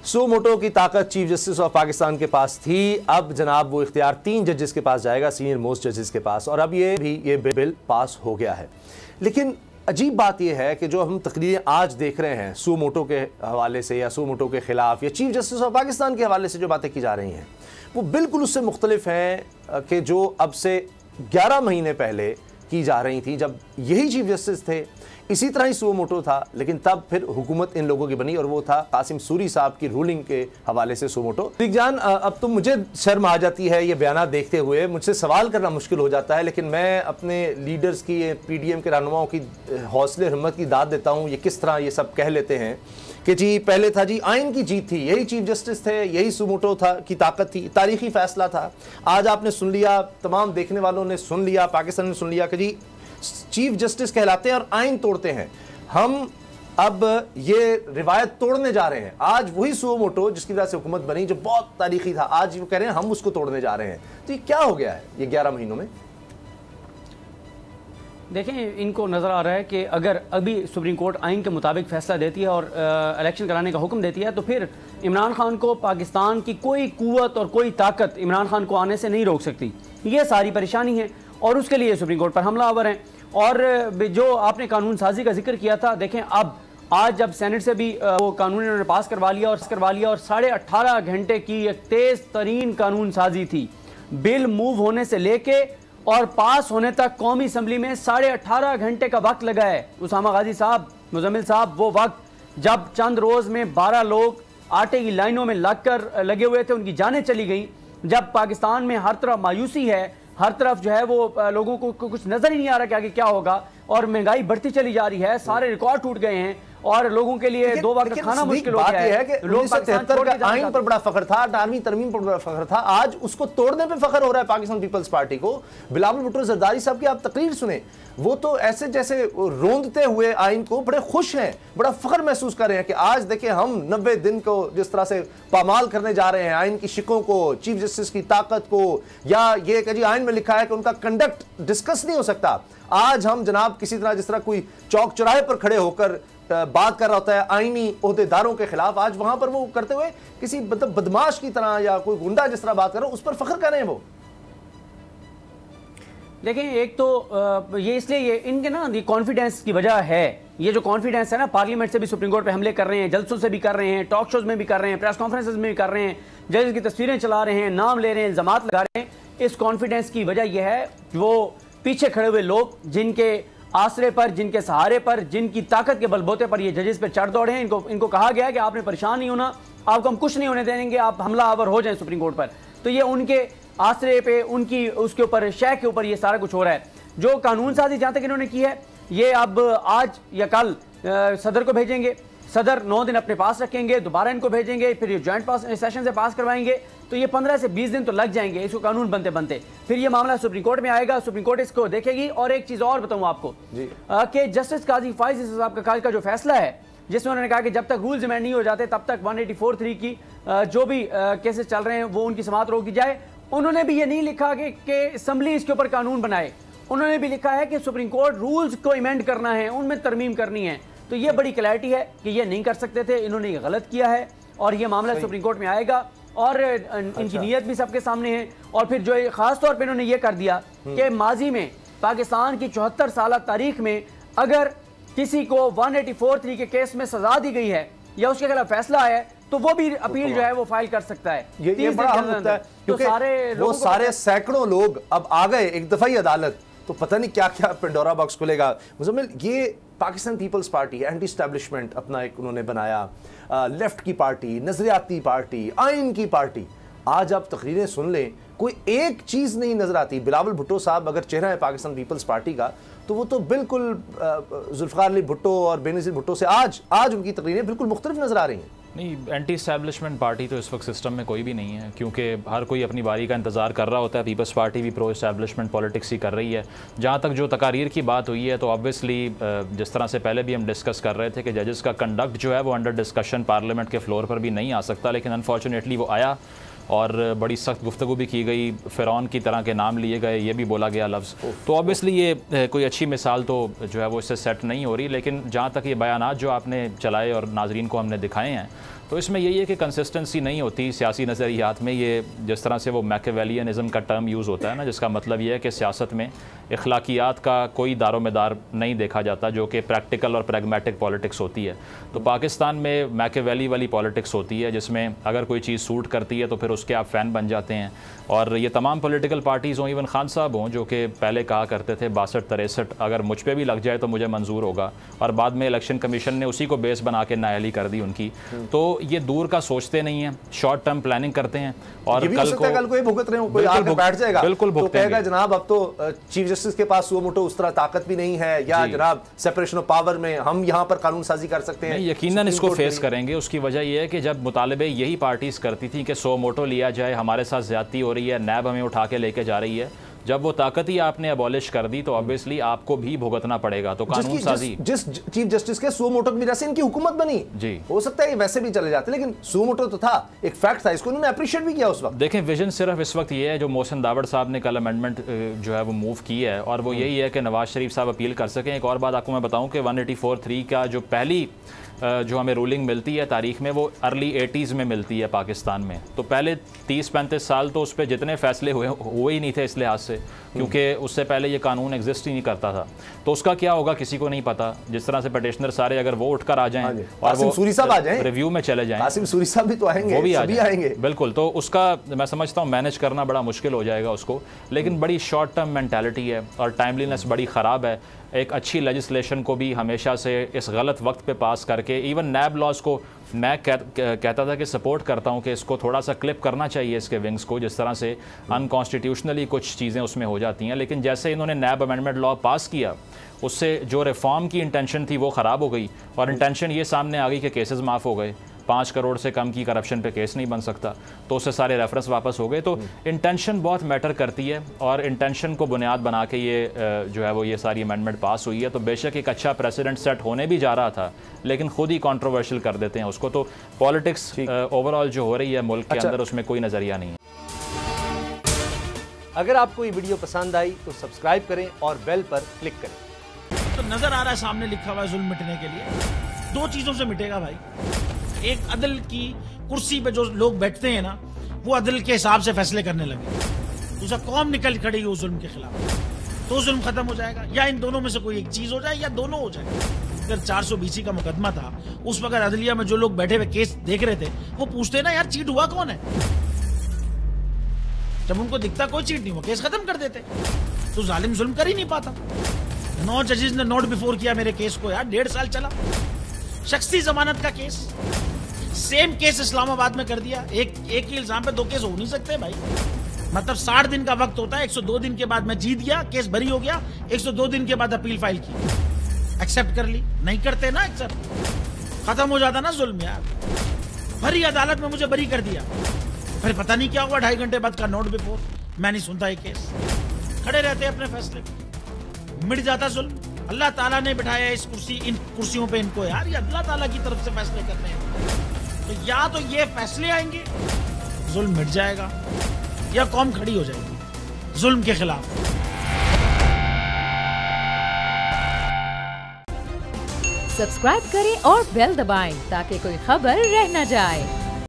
सो मोटो की ताकत chief justice of Pakistan के पास थी। अब जनाब वो इख्तियार 3 जजेस के पास जाएगा, सीनियर मोस्ट जजेस के पास, और अब ये बिल पास हो गया है। लेकिन अजीब बात यह है कि जो हम तकरीरें आज देख रहे हैं सो मोटो के हवाले से या सो मोटो के ख़िलाफ़ या चीफ जस्टिस ऑफ पाकिस्तान के हवाले से जो बातें की जा रही हैं वो बिल्कुल उससे मुख्तलिफ हैं कि जो अब से 11 महीने पहले की जा रही थी, जब यही चीफ जस्टिस थे, इसी तरह ही सो मोटो था, लेकिन तब फिर हुकूमत इन लोगों की बनी और वो था कासिम सूरी साहब की रूलिंग के हवाले से सो मोटो। जान, अब तो मुझे शर्म आ जाती है ये बयान देखते हुए, मुझसे सवाल करना मुश्किल हो जाता है, लेकिन मैं अपने लीडर्स की, PDM के रहनुमाओं की हौसले हिम्मत की दाद देता हूँ। ये किस तरह ये सब कह लेते हैं कि जी पहले था जी आइन की जीत थी, यही चीफ जस्टिस थे, यही सो मोटो था की ताकत थी, तारीखी फैसला था। आज आपने सुन लिया, तमाम देखने वालों ने सुन लिया, पाकिस्तान ने सुन लिया कि जी चीफ जस्टिस कहलाते हैं और आइन तोड़ते हैं। हम अब ये रिवायत तोड़ने जा रहे हैं। आज वही सो मोटो जिसकी वजह से हुकूमत बनी, जो बहुत तारीखी था, आज वो कह रहे हैं हम उसको तोड़ने जा रहे हैं। तो ये क्या हो गया है ये 11 महीनों में? देखें, इनको नज़र आ रहा है कि अगर अभी सुप्रीम कोर्ट आइन के मुताबिक फ़ैसला देती है और इलेक्शन कराने का हुक्म देती है, तो फिर इमरान खान को पाकिस्तान की कोई कुव्वत और कोई ताकत इमरान खान को आने से नहीं रोक सकती। ये सारी परेशानी है और उसके लिए सुप्रीम कोर्ट पर हमलावर हैं। और जो आपने कानून साजी का जिक्र किया था, देखें अब आज जब सेनेट से भी वो कानून इन्होंने पास करवा लिया और 18.5 घंटे की एक तेज़ तरीन कानून साजी थी। बिल मूव होने से लेके और पास होने तक कौमी असम्बली में 18.5 घंटे का वक्त लगा है। उसामा गाजी साहब, मुजम्मिल साहब, वो वक्त जब चंद रोज़ में 12 लोग आटे की लाइनों में लगे हुए थे, उनकी जानें चली गई। जब पाकिस्तान में हर तरफ मायूसी है, हर तरफ जो है वो लोगों को कुछ नजर ही नहीं आ रहा कि आगे क्या होगा, और महंगाई बढ़ती चली जा रही है, सारे रिकॉर्ड टूट गए हैं और लोगों के लिए 2 वक्त खाना मुश्किल हो गया है। लोग 1973 का आइन पर बड़ा फख्र था, 18वीं तरमीम पर बड़ा फख्र था, आज उसको तोड़ने पे फख्र हो रहा है पाकिस्तान पीपल्स पार्टी को। बिलावल भुट्टो जरदारी साहब की आप तकरीर सुने, वो तो ऐसे जैसे रोंदते हुए आइन को बड़े खुश हैं, बड़ा फख्र महसूस कर रहे हैं कि आज देखिए हम 90 दिन को जिस तरह से पामाल करने जा रहे हैं, आइन की शिकों को, चीफ जस्टिस की ताकत को, या ये कि जी आइन में लिखा है कि उनका कंडक्ट डिस्कस नहीं हो सकता। आज हम जनाब किसी तरह, जिस तरह कोई चौक चौराहे पर खड़े होकर बात कर रहा होता है आईनी ओहदेदारों के खिलाफ, आज वहां पर वो करते हुए किसी मतलब बदमाश की तरह या कोई गुंडा जिस तरह बात कर रहा है, उस पर फख्र कर रहे हैं वो। देखें, एक तो ये इसलिए ये इनके ना ये कॉन्फिडेंस की वजह है, ये जो कॉन्फिडेंस है ना, पार्लियामेंट से भी सुप्रीम कोर्ट पे हमले कर रहे हैं, जलसों से भी कर रहे हैं, टॉक शोज में भी कर रहे हैं, प्रेस कॉन्फ्रेंसेस में भी कर रहे हैं, जजेस की तस्वीरें चला रहे हैं, नाम ले रहे हैं, इल्जामात लगा रहे हैं। इस कॉन्फिडेंस की वजह यह है वो पीछे खड़े हुए लोग, जिनके आसरे पर, जिनके सहारे पर, जिनकी ताकत के बलबूते पर ये जजेस पे चढ़ दौड़े हैं। इनको कहा गया है कि आपने परेशान नहीं होना, आपको हम कुछ नहीं होने देंगे, आप हमला आवर हो जाएं सुप्रीम कोर्ट पर। तो ये उनके आसरे पे, उनकी उसके ऊपर, शय के ऊपर ये सारा कुछ हो रहा है। जो कानून साजी जहां तक इन्होंने की है, ये अब आज या कल सदर को भेजेंगे, सदर 9 दिन अपने पास रखेंगे, दोबारा इनको भेजेंगे, फिर ये ज्वाइंट सेशन से पास करवाएंगे, तो ये 15 से 20 दिन तो लग जाएंगे इसको कानून बनते बनते। फिर ये मामला सुप्रीम कोर्ट में आएगा, सुप्रीम कोर्ट इसको देखेगी। और एक चीज और बताऊं आपको कि जस्टिस काजी फाइज साहब का जो फैसला है, जिसमें उन्होंने कहा कि जब तक रूल्स अमेंड नहीं हो जाते तब तक 184(3) की जो भी केसेस चल रहे हैं वो उनकी समाअत रोकी जाए। उन्होंने भी ये नहीं लिखा कि असम्बली इसके ऊपर कानून बनाए, उन्होंने भी लिखा है कि सुप्रीम कोर्ट रूल्स को अमेंड करना है, उनमें तरमीम करनी है। तो ये बड़ी क्लैरिटी है कि ये नहीं कर सकते थे, इन्होंने गलत किया है और ये मामला सुप्रीम कोर्ट में आएगा और इनकी नीयत भी सबके सामने है। और फिर जो खास तौर पे इन्होंने ये कर दिया कि माजी में पाकिस्तान की 74 साल तारीख में अगर किसी को 184(3) के केस में सजा दी गई है या उसके खिलाफ फैसला आया है, तो वो भी अपील जो है वो फाइल कर सकता है। ये बड़ा अहम होता है, क्योंकि वो सारे सैकड़ों लोग अब आ गए एक दफाई अदालत, तो पता नहीं क्या क्या पेंडोरा बॉक्स खुलेगा। मुजम्मिल, ये पाकिस्तान पीपल्स पार्टी, एंटी एस्टैब्लिशमेंट अपना एक उन्होंने बनाया, लेफ्ट की पार्टी, नजरियाती पार्टी, आइन की पार्टी, आज आप तकरीरें सुन लें, कोई एक चीज़ नहीं नजर आती। बिलावल भुट्टो साहब अगर चेहरा है पाकिस्तान पीपल्स पार्टी का, तो वो तो बिल्कुल जुल्फ़िकार अली भुट्टो और बेनज़ीर भुट्टो से आज उनकी तकरीरें बिल्कुल मुख्तलिफ नजर आ रही हैं। नहीं, एंटी एस्टैब्लिशमेंट पार्टी तो इस वक्त सिस्टम में कोई भी नहीं है, क्योंकि हर कोई अपनी बारी का इंतज़ार कर रहा होता है। पीपल्स पार्टी भी प्रो एस्टैब्लिशमेंट पॉलिटिक्स ही कर रही है। जहाँ तक जो तकारीर की बात हुई है, तो ऑब्वियसली जिस तरह से पहले भी हम डिस्कस कर रहे थे कि जजेस का कंडक्ट जो है वो अंडर डिस्कशन पार्लियामेंट के फ्लोर पर भी नहीं आ सकता, लेकिन अनफॉर्चुनेटली वो आया और बड़ी सख्त गुफ्तगू भी की गई, फ़िरौन की तरह के नाम लिए गए, ये भी बोला गया लफ्ज़। तो ऑब्वियसली ये कोई अच्छी मिसाल तो जो है वो इससे सेट नहीं हो रही। लेकिन जहाँ तक ये बयानात जो आपने चलाए और नाजरीन को हमने दिखाए हैं, तो इसमें यही है कि कंसिस्टेंसी नहीं होती सियासी नज़रियात में। ये जिस तरह से वो मैकियावेलियनिज़म का टर्म यूज़ होता है ना, जिसका मतलब ये है कि सियासत में अखलाकियात का कोई दारोमदार नहीं देखा जाता, जो कि प्रैक्टिकल और प्रैग्मेटिक पॉलिटिक्स होती है। तो पाकिस्तान में मैकियावेली वाली पॉलिटिक्स होती है, जिसमें अगर कोई चीज़ सूट करती है तो फिर उसके आप फ़ैन बन जाते हैं। और ये तमाम पॉलिटिकल पार्टीज़ हों, इवन खान साहब हों, जो कि पहले कहा करते थे 62-63 अगर मुझ पे भी लग जाए तो मुझे मंजूर होगा, और बाद में इलेक्शन कमीशन ने उसी को बेस बना के नाअहली कर दी उनकी। तो ये दूर का सोचते नहीं हैं, शॉर्ट टर्म प्लानिंग करते हैं। और कल को ये भुगत रहे हो, कोई आके बैठ जाएगा, बिल्कुल तो कहेगा जनाब अब तो चीफ जस्टिस के पास सुओ मोटो उस तरह ताकत भी नहीं है, या जनाब सेपरेशन ऑफ पावर में हम यहाँ पर कानून साजी कर सकते हैं। यकीनन इसको फेस करेंगे। उसकी वजह यह है कि जब मुतालबे यही पार्टीज़ करती थी कि सो मोटो लिया जाए, हमारे साथ ज्यादती हो रही है, नैब हमें उठा के लेके जा रही है, जब वो ताकत ही आपने अबॉलिश कर दी तो ऑब्वियसली आपको भी भुगतना पड़ेगा। तो कानून साजी जिस चीफ जस्टिस के सुओ मोटो की वजह से इनकी हुकूमत बनी जी, हो सकता है वैसे भी चले जाते, लेकिन सुओ मोटो तो था, एक फैक्ट था, इसको उन्होंने अप्रिशिएट भी किया उस वक्त। देखें, विजन सिर्फ इस वक्त ये है जो मोहसिन दावड़ साहब ने कल अमेंडमेंट जो है वो मूव की है, और वो यही है कि नवाज शरीफ साहब अपील कर सकें। एक और बात आपको मैं बताऊं कि 184(3) का जो पहली जो हमें रूलिंग मिलती है तारीख में, वो अर्ली 80s में मिलती है पाकिस्तान में। तो पहले 30-35 साल तो उस पर जितने फैसले हुए ही नहीं थे इस लिहाज से, क्योंकि उससे पहले ये कानून एग्जिस्ट ही नहीं करता था। तो उसका क्या होगा किसी को नहीं पता। जिस तरह से पटिशनर सारे अगर वो उठकर आ जाएं और वो सूरी साहब आ जाएं, रिव्यू में चले जाएं, कासिम सूरी साहब भी तो आएंगे, वो भी आएंगे बिल्कुल। तो उसका मैं समझता हूँ मैनेज करना बड़ा मुश्किल हो जाएगा उसको। लेकिन बड़ी शॉर्ट टर्म मेंटालिटी है और टाइमलीनेस बड़ी ख़राब है। एक अच्छी लेजिस्लेशन को भी हमेशा से इस गलत वक्त पे पास करके, इवन नैब लॉज को मैं कहता था कि सपोर्ट करता हूँ कि इसको थोड़ा सा क्लिप करना चाहिए इसके विंग्स को, जिस तरह से अनकॉन्स्टिट्यूशनली कुछ चीज़ें उसमें हो जाती हैं। लेकिन जैसे इन्होंने नैब अमेंडमेंट लॉ पास किया, उससे जो रिफॉर्म की इंटेंशन थी वो ख़राब हो गई, और इंटेंशन ये सामने आ गई कि केसेस माफ़ हो गए, 5 करोड़ से कम की करप्शन पे केस नहीं बन सकता, तो उससे सारे रेफरेंस वापस हो गए। तो इंटेंशन बहुत मैटर करती है, और इंटेंशन को बुनियाद बना के ये जो है वो ये सारी अमेंडमेंट पास हुई है। तो बेशक एक अच्छा प्रेसिडेंट सेट होने भी जा रहा था, लेकिन खुद ही कंट्रोवर्शियल कर देते हैं उसको। तो पॉलिटिक्स ओवरऑल जो हो रही है मुल्क के अंदर, उसमें कोई नज़रिया नहीं है। अगर आपको ये वीडियो पसंद आई तो सब्सक्राइब करें और बेल पर क्लिक करें। तो नजर आ रहा है सामने लिखा हुआ है जुल्म मिटने के लिए 2 चीजों से मिटेगा भाई। एक, अदल की कुर्सी पे जो लोग बैठते हैं ना, वो अदल के हिसाब से फैसले करने लगे। दूसरा, कौम निकल खड़ी उस जुल्म के खिलाफ, तो जुल्म खत्म हो जाएगा। या इन दोनों में से कोई एक चीज हो जाए, या दोनों हो जाए। अगर 420 का मुकदमा था, उस वक्त अदलिया में जो लोग बैठे हुए केस देख रहे थे, वो पूछते ना यार चीट हुआ कौन है। जब उनको दिखता कोई चीट नहीं हुआ, केस खत्म कर देते। तो जालिम जुल्म कर ही नहीं पाता। 9 जजेस ने नोट बिफोर किया मेरे केस को यार, 1.5 साल चला। शख्सी जमानत का केस, सेम केस इस्लामाबाद में कर दिया। एक ही इल्जाम पे 2 केस हो नहीं सकते भाई। मतलब 60 दिन का वक्त होता है, 102 दिन के बाद मैं जीत गया, केस बरी हो गया, 102 दिन के बाद अपील फाइल की, एक्सेप्ट कर ली। नहीं करते ना एक्सेप्ट, खत्म हो जाता ना जुल्म यार। भरी अदालत में मुझे बरी कर दिया, फिर पता नहीं क्या हुआ, 2.5 घंटे बाद का नोट बिफोर, मैं नहीं सुनता ये केस। खड़े रहते अपने फैसले, मिट जाता जुल्म। अल्लाह ताला ने बिठाया इन कुर्सियों पे इनको यार, ये अल्लाह ताला की तरफ से फैसले करने हैं। तो या तो ये फैसले आएंगे, जुल्म मिट जाएगा, या कौम खड़ी हो जाएगी जुल्म के खिलाफ। सब्सक्राइब करें और बेल दबाएं ताकि कोई खबर रह न जाए।